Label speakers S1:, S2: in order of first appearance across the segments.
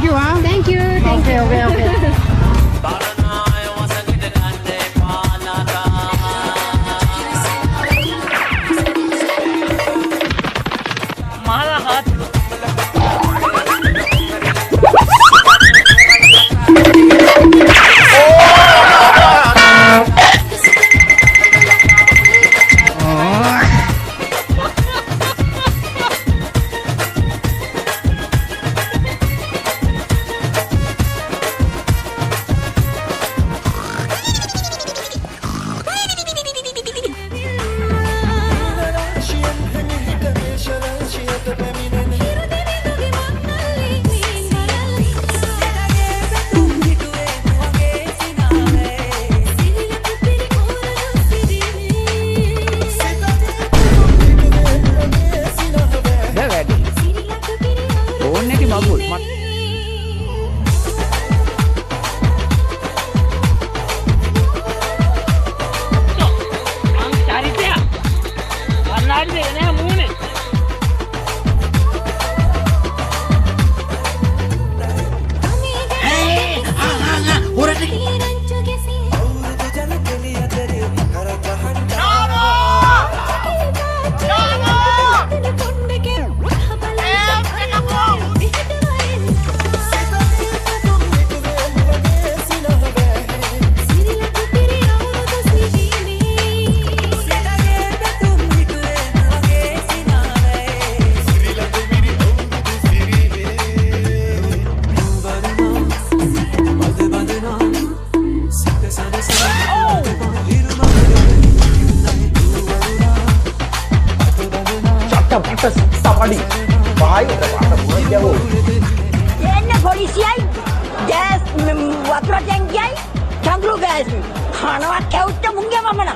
S1: Thank you, huh?
S2: Thank you. Thank
S1: Okay,
S2: you.
S1: okay, okay.
S3: हमारा हाथ
S4: Ini polisi ay, gas, water tanki ay, cangkru gas, खाना वाट क्या उठते Munge मामना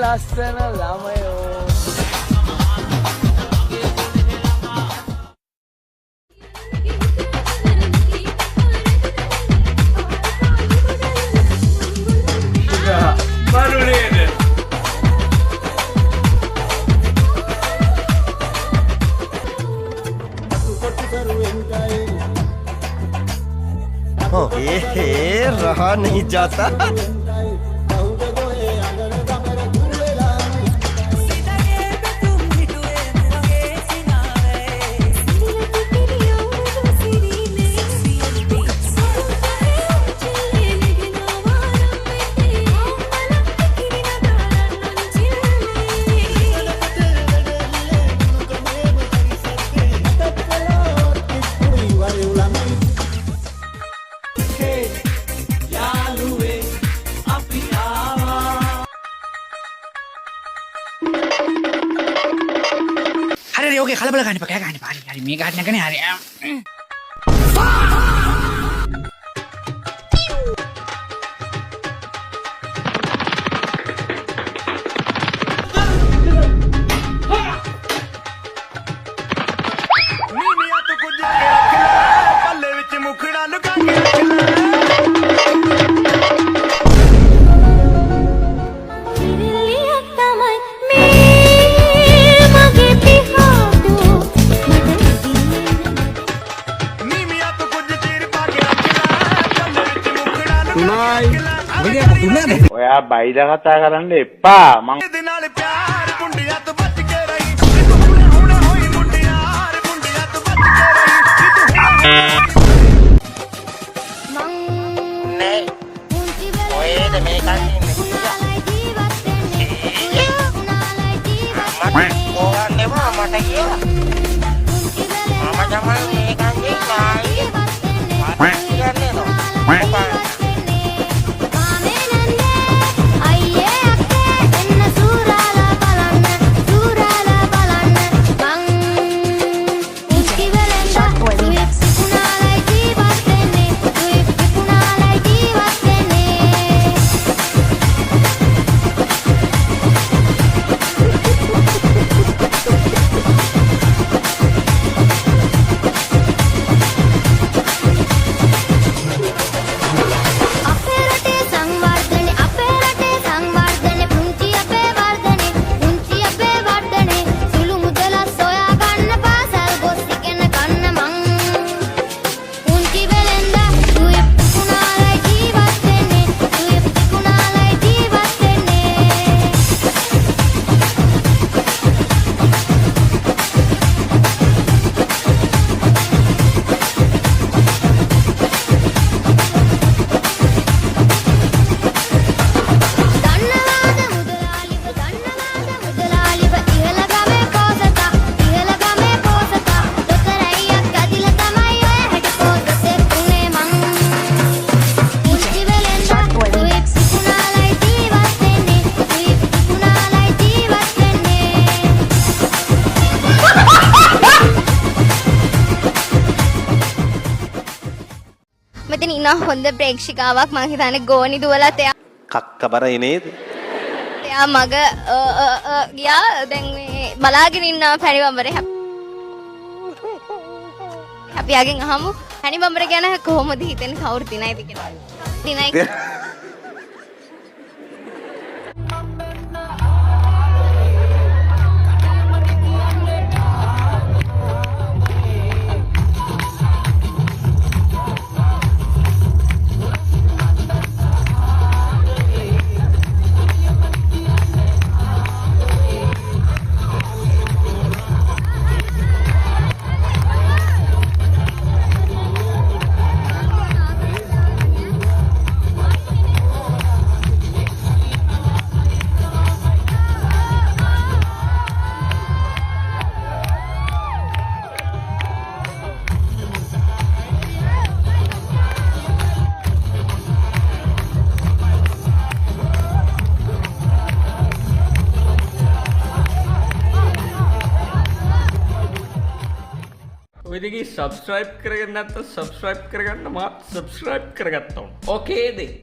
S3: Lasana lamayo. Baru ni.
S5: Oh, रहा नहीं जाता
S1: Hari oke kalau boleh kan pakai kan hari ini kan hari
S6: ඔයා බයිද කතා කරන්න එපා මං
S2: මෙතන ඉන්න හොඳ ප්‍රේක්ෂිකාවක් මම හිතන්නේ ගෝනි දුවලත්
S5: කක්කබරයි නේද?
S2: එයා මග ගියා දැන් මේ බලාගෙන ඉන්න පැණි බඹරේ අපි යාගෙන් අහමු පැණි බඹර ගැන කොහොමද හිතන්නේ කවුරු දිනයිද කියලා. දිනයි
S3: ඔය දෙකේ සබ්ස්ක්‍රයිබ් කරගන්න නැත්නම් සබ්ස්ක්‍රයිබ් කරගන්න මාත් සබ්ස්ක්‍රයිබ් කරගත්තා. ඕකේද?